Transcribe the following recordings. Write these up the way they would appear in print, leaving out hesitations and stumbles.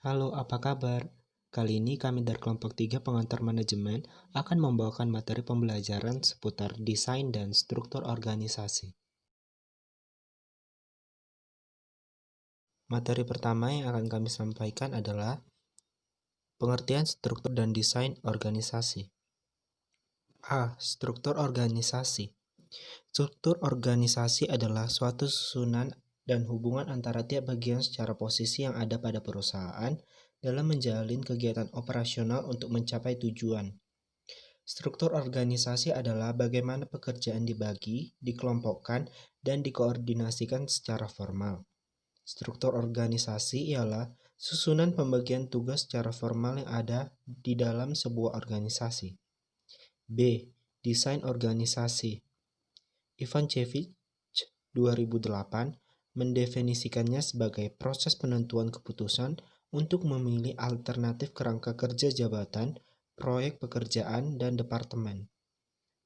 Halo, apa kabar? Kali ini kami dari kelompok 3 pengantar manajemen akan membawakan materi pembelajaran seputar desain dan struktur organisasi. Materi pertama yang akan kami sampaikan adalah pengertian struktur dan desain organisasi. A. Struktur organisasi. Struktur organisasi adalah suatu susunan dan hubungan antara tiap bagian secara posisi yang ada pada perusahaan dalam menjalin kegiatan operasional untuk mencapai tujuan. Struktur organisasi adalah bagaimana pekerjaan dibagi, dikelompokkan, dan dikoordinasikan secara formal. Struktur organisasi ialah susunan pembagian tugas secara formal yang ada di dalam sebuah organisasi. B. Desain organisasi. Ivancevich 2008 mendefinisikannya sebagai proses penentuan keputusan untuk memilih alternatif kerangka kerja jabatan, proyek pekerjaan, dan departemen.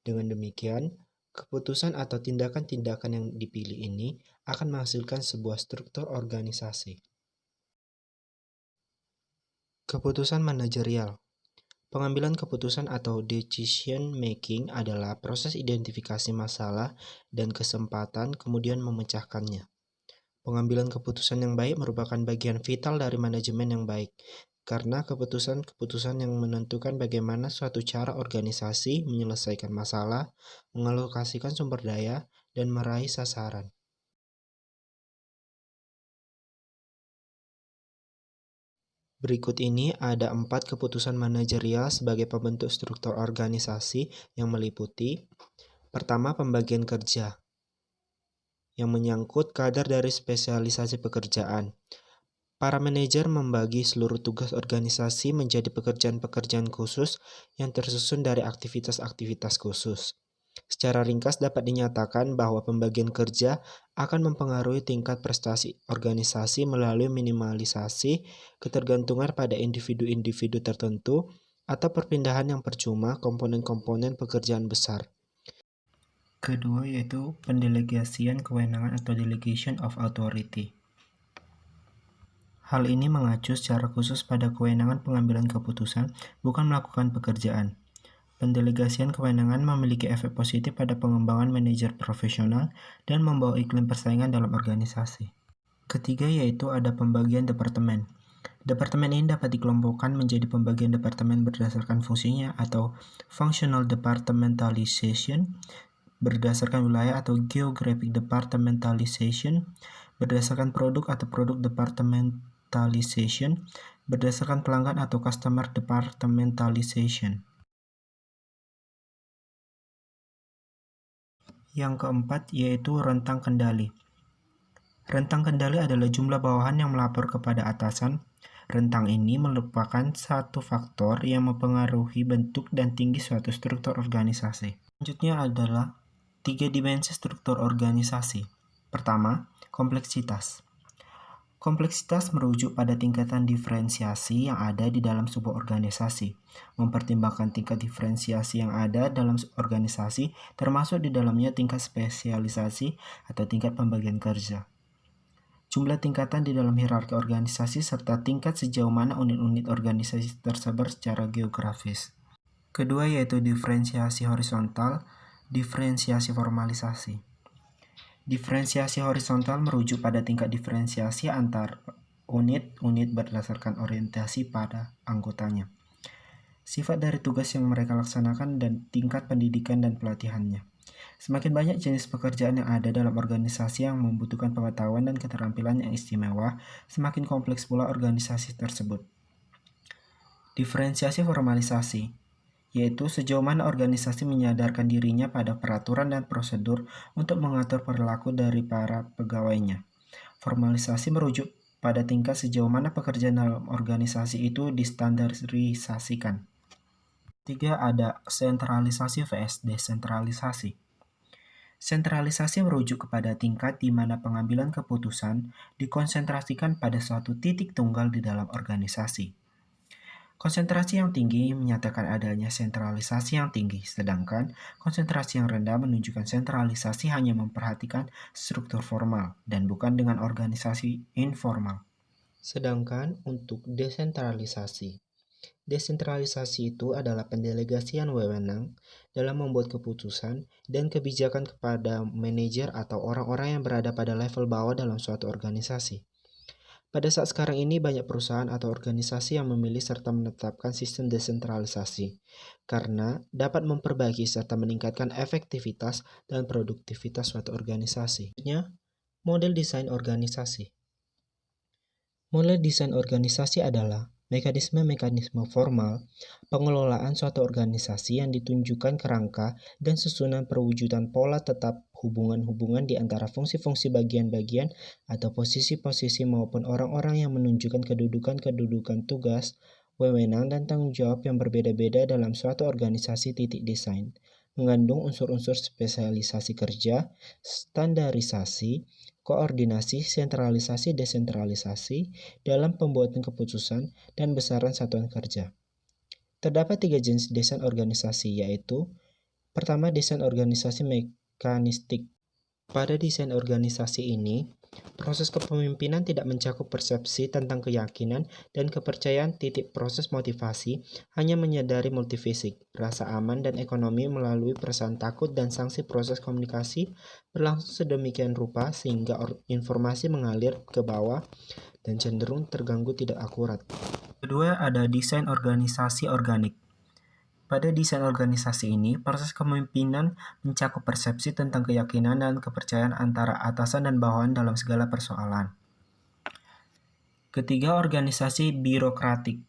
Dengan demikian, keputusan atau tindakan-tindakan yang dipilih ini akan menghasilkan sebuah struktur organisasi. Keputusan manajerial. Pengambilan keputusan atau decision making adalah proses identifikasi masalah dan kesempatan kemudian memecahkannya. Pengambilan keputusan yang baik merupakan bagian vital dari manajemen yang baik, karena keputusan-keputusan yang menentukan bagaimana suatu cara organisasi menyelesaikan masalah, mengalokasikan sumber daya, dan meraih sasaran. Berikut ini ada 4 keputusan manajerial sebagai pembentuk struktur organisasi yang meliputi: pertama, pembagian kerja yang menyangkut kadar dari spesialisasi pekerjaan. Para manajer membagi seluruh tugas organisasi menjadi pekerjaan-pekerjaan khusus yang tersusun dari aktivitas-aktivitas khusus. Secara ringkas dapat dinyatakan bahwa pembagian kerja akan mempengaruhi tingkat prestasi organisasi melalui minimalisasi ketergantungan pada individu-individu tertentu atau perpindahan yang percuma komponen-komponen pekerjaan besar. Kedua yaitu pendelegasian kewenangan atau delegation of authority. Hal ini mengacu secara khusus pada kewenangan pengambilan keputusan, bukan melakukan pekerjaan. Pendelegasian kewenangan memiliki efek positif pada pengembangan manajer profesional dan membawa iklim persaingan dalam organisasi. Ketiga yaitu ada pembagian departemen. Departemen ini dapat dikelompokkan menjadi pembagian departemen berdasarkan fungsinya atau functional departmentalization, berdasarkan wilayah atau geographic departmentalization, berdasarkan produk atau produk departmentalization, berdasarkan pelanggan atau customer departmentalization. Yang keempat yaitu rentang kendali. Rentang kendali adalah jumlah bawahan yang melapor kepada atasan. Rentang ini merupakan satu faktor yang mempengaruhi bentuk dan tinggi suatu struktur organisasi. Selanjutnya adalah 3 dimensi struktur organisasi. Pertama, kompleksitas. Kompleksitas merujuk pada tingkatan diferensiasi yang ada di dalam sebuah organisasi. Mempertimbangkan tingkat diferensiasi yang ada dalam organisasi, termasuk di dalamnya tingkat spesialisasi atau tingkat pembagian kerja. Jumlah tingkatan di dalam hierarki organisasi serta tingkat sejauh mana unit-unit organisasi tersebar secara geografis. Kedua yaitu diferensiasi horizontal, diferensiasi formalisasi. Diferensiasi horizontal merujuk pada tingkat diferensiasi antar unit-unit berdasarkan orientasi pada anggotanya, sifat dari tugas yang mereka laksanakan, dan tingkat pendidikan dan pelatihannya. Semakin banyak jenis pekerjaan yang ada dalam organisasi yang membutuhkan pengetahuan dan keterampilan yang istimewa, semakin kompleks pula organisasi tersebut. Diferensiasi formalisasi yaitu sejauh mana organisasi menyadarkan dirinya pada peraturan dan prosedur untuk mengatur perilaku dari para pegawainya. Formalisasi merujuk pada tingkat sejauh mana pekerjaan dalam organisasi itu distandarisasikan. 3. Ada sentralisasi vs desentralisasi. Sentralisasi merujuk kepada tingkat di mana pengambilan keputusan dikonsentrasikan pada suatu titik tunggal di dalam organisasi. Konsentrasi yang tinggi menyatakan adanya sentralisasi yang tinggi, sedangkan konsentrasi yang rendah menunjukkan sentralisasi hanya memperhatikan struktur formal dan bukan dengan organisasi informal. Sedangkan untuk desentralisasi. Desentralisasi itu adalah pendelegasian wewenang dalam membuat keputusan dan kebijakan kepada manajer atau orang-orang yang berada pada level bawah dalam suatu organisasi. Pada saat sekarang ini banyak perusahaan atau organisasi yang memilih serta menetapkan sistem desentralisasi karena dapat memperbaiki serta meningkatkan efektivitas dan produktivitas suatu organisasi. Model desain organisasi. Model desain organisasi adalah mekanisme-mekanisme formal pengelolaan suatu organisasi yang ditunjukkan kerangka dan susunan perwujudan pola tetap hubungan-hubungan di antara fungsi-fungsi bagian-bagian atau posisi-posisi maupun orang-orang yang menunjukkan kedudukan-kedudukan tugas, wewenang, dan tanggung jawab yang berbeda-beda dalam suatu organisasi. Desain mengandung unsur-unsur spesialisasi kerja, standarisasi, koordinasi, sentralisasi, desentralisasi dalam pembuatan keputusan dan besaran satuan kerja. Terdapat 3 jenis desain organisasi, yaitu pertama, desain organisasi mekanistik. Pada desain organisasi ini, proses kepemimpinan tidak mencakup persepsi tentang keyakinan dan kepercayaan. Proses motivasi hanya menyadari multifisik, rasa aman dan ekonomi melalui perasaan takut dan sanksi. Proses komunikasi berlangsung sedemikian rupa sehingga informasi mengalir ke bawah dan cenderung terganggu tidak akurat. Kedua, ada desain organisasi organik. Pada desain organisasi ini, proses kepemimpinan mencakup persepsi tentang keyakinan dan kepercayaan antara atasan dan bawahan dalam segala persoalan. Ketiga, organisasi birokratik.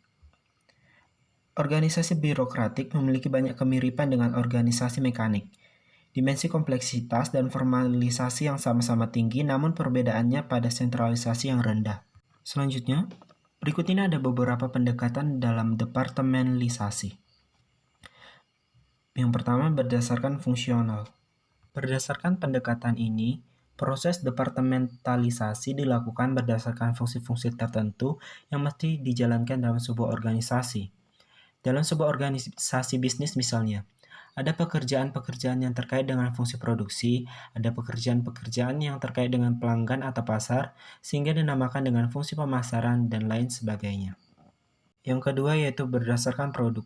Organisasi birokratik memiliki banyak kemiripan dengan organisasi mekanik. Dimensi kompleksitas dan formalisasi yang sama-sama tinggi, namun perbedaannya pada sentralisasi yang rendah. Selanjutnya, berikut ini ada beberapa pendekatan dalam departementalisasi. Yang pertama, berdasarkan fungsional. Berdasarkan pendekatan ini, proses departementalisasi dilakukan berdasarkan fungsi-fungsi tertentu yang mesti dijalankan dalam sebuah organisasi. Dalam sebuah organisasi bisnis misalnya, ada pekerjaan-pekerjaan yang terkait dengan fungsi produksi, ada pekerjaan-pekerjaan yang terkait dengan pelanggan atau pasar, sehingga dinamakan dengan fungsi pemasaran dan lain sebagainya. Yang kedua yaitu berdasarkan produk.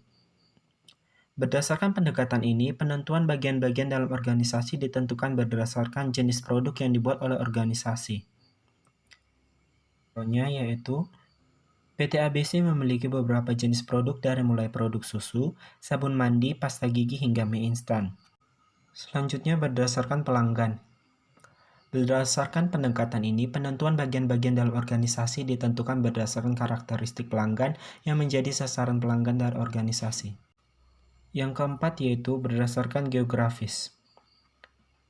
Berdasarkan pendekatan ini, penentuan bagian-bagian dalam organisasi ditentukan berdasarkan jenis produk yang dibuat oleh organisasi. Contohnya yaitu PT ABC memiliki beberapa jenis produk dari mulai produk susu, sabun mandi, pasta gigi hingga mie instan. Selanjutnya berdasarkan pelanggan. Berdasarkan pendekatan ini, penentuan bagian-bagian dalam organisasi ditentukan berdasarkan karakteristik pelanggan yang menjadi sasaran pelanggan dari organisasi. Yang keempat yaitu berdasarkan geografis.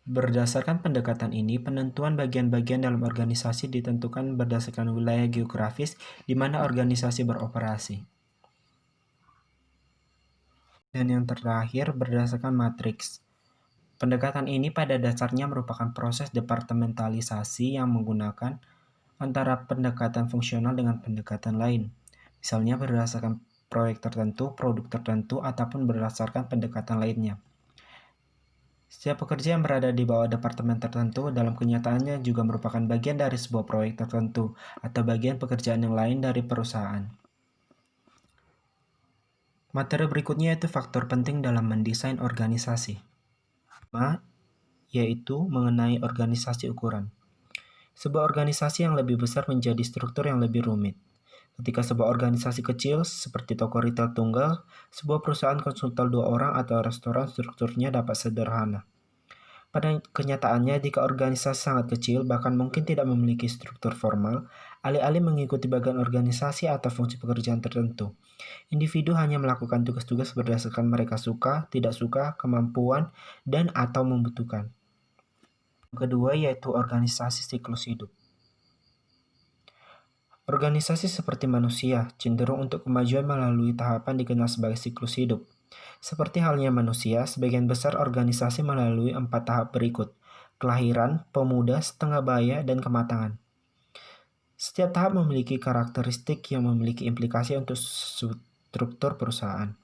Berdasarkan pendekatan ini, penentuan bagian-bagian dalam organisasi ditentukan berdasarkan wilayah geografis di mana organisasi beroperasi. Dan yang terakhir berdasarkan matriks. Pendekatan ini pada dasarnya merupakan proses departementalisasi yang menggunakan antara pendekatan fungsional dengan pendekatan lain. Misalnya berdasarkan proyek tertentu, produk tertentu, ataupun berdasarkan pendekatan lainnya. Setiap pekerja yang berada di bawah departemen tertentu dalam kenyataannya juga merupakan bagian dari sebuah proyek tertentu atau bagian pekerjaan yang lain dari perusahaan. Materi berikutnya yaitu faktor penting dalam mendesain organisasi. Yaitu mengenai organisasi ukuran. Sebuah organisasi yang lebih besar menjadi struktur yang lebih rumit. Ketika sebuah organisasi kecil, seperti toko retail tunggal, sebuah perusahaan konsultan 2 orang atau restoran strukturnya dapat sederhana. Pada kenyataannya, jika organisasi sangat kecil, bahkan mungkin tidak memiliki struktur formal, alih-alih mengikuti bagian organisasi atau fungsi pekerjaan tertentu, individu hanya melakukan tugas-tugas berdasarkan mereka suka, tidak suka, kemampuan, dan atau membutuhkan. Kedua yaitu organisasi siklus hidup. Organisasi seperti manusia cenderung untuk kemajuan melalui tahapan dikenal sebagai siklus hidup. Seperti halnya manusia, sebagian besar organisasi melalui 4 tahap berikut: kelahiran, pemuda, setengah baya, dan kematangan. Setiap tahap memiliki karakteristik yang memiliki implikasi untuk struktur perusahaan.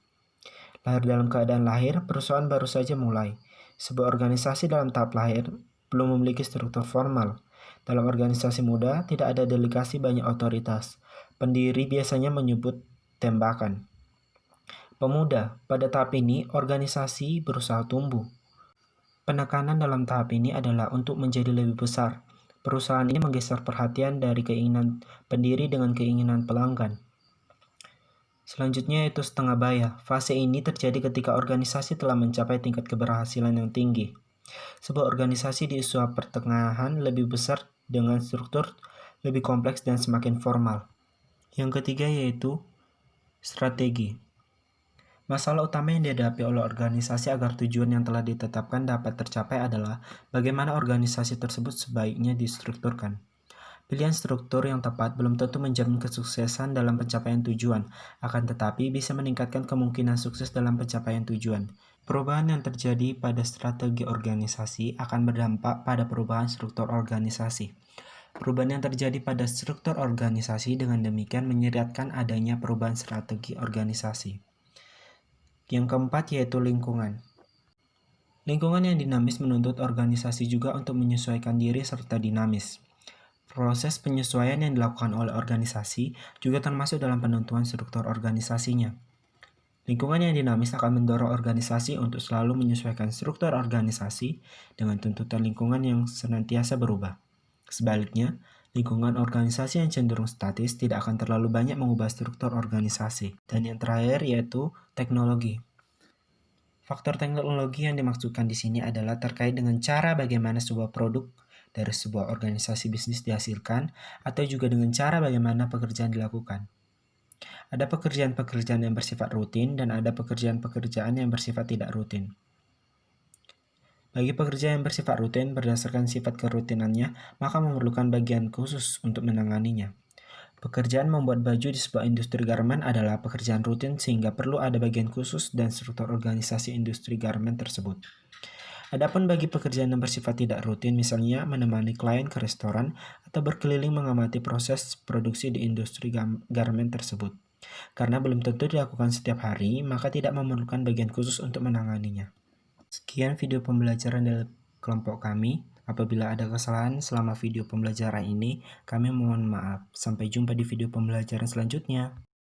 Lahir dalam keadaan lahir, perusahaan baru saja mulai. Sebuah organisasi dalam tahap lahir belum memiliki struktur formal. Dalam organisasi muda, tidak ada delegasi banyak otoritas. Pendiri biasanya menyebut tembakan. Pemuda, pada tahap ini organisasi berusaha tumbuh. Penekanan dalam tahap ini adalah untuk menjadi lebih besar. Perusahaan ini menggeser perhatian dari keinginan pendiri dengan keinginan pelanggan. Selanjutnya yaitu setengah baya. Fase ini terjadi ketika organisasi telah mencapai tingkat keberhasilan yang tinggi. Sebuah organisasi di usia pertengahan lebih besar dengan struktur lebih kompleks dan semakin formal. Yang ketiga yaitu strategi. Masalah utama yang dihadapi oleh organisasi agar tujuan yang telah ditetapkan dapat tercapai adalah bagaimana organisasi tersebut sebaiknya distrukturkan. Pilihan struktur yang tepat belum tentu menjamin kesuksesan dalam pencapaian tujuan, akan tetapi bisa meningkatkan kemungkinan sukses dalam pencapaian tujuan. Perubahan yang terjadi pada strategi organisasi akan berdampak pada perubahan struktur organisasi. Perubahan yang terjadi pada struktur organisasi dengan demikian menyeratkan adanya perubahan strategi organisasi. Yang keempat yaitu lingkungan. Lingkungan yang dinamis menuntut organisasi juga untuk menyesuaikan diri serta dinamis. Proses penyesuaian yang dilakukan oleh organisasi juga termasuk dalam penentuan struktur organisasinya. Lingkungan yang dinamis akan mendorong organisasi untuk selalu menyesuaikan struktur organisasi dengan tuntutan lingkungan yang senantiasa berubah. Sebaliknya, lingkungan organisasi yang cenderung statis tidak akan terlalu banyak mengubah struktur organisasi. Dan yang terakhir yaitu teknologi. Faktor teknologi yang dimaksudkan di sini adalah terkait dengan cara bagaimana sebuah produk dari sebuah organisasi bisnis dihasilkan, atau juga dengan cara bagaimana pekerjaan dilakukan. Ada pekerjaan-pekerjaan yang bersifat rutin dan ada pekerjaan-pekerjaan yang bersifat tidak rutin. Bagi pekerjaan yang bersifat rutin berdasarkan sifat kerutinannya, maka memerlukan bagian khusus untuk menanganinya. Pekerjaan membuat baju di sebuah industri garmen adalah pekerjaan rutin sehingga perlu ada bagian khusus dan struktur organisasi industri garmen tersebut. Adapun bagi pekerjaan yang bersifat tidak rutin, misalnya menemani klien ke restoran atau berkeliling mengamati proses produksi di industri garmen tersebut. Karena belum tentu dilakukan setiap hari, maka tidak memerlukan bagian khusus untuk menanganinya. Sekian video pembelajaran dari kelompok kami. Apabila ada kesalahan selama video pembelajaran ini, kami mohon maaf. Sampai jumpa di video pembelajaran selanjutnya.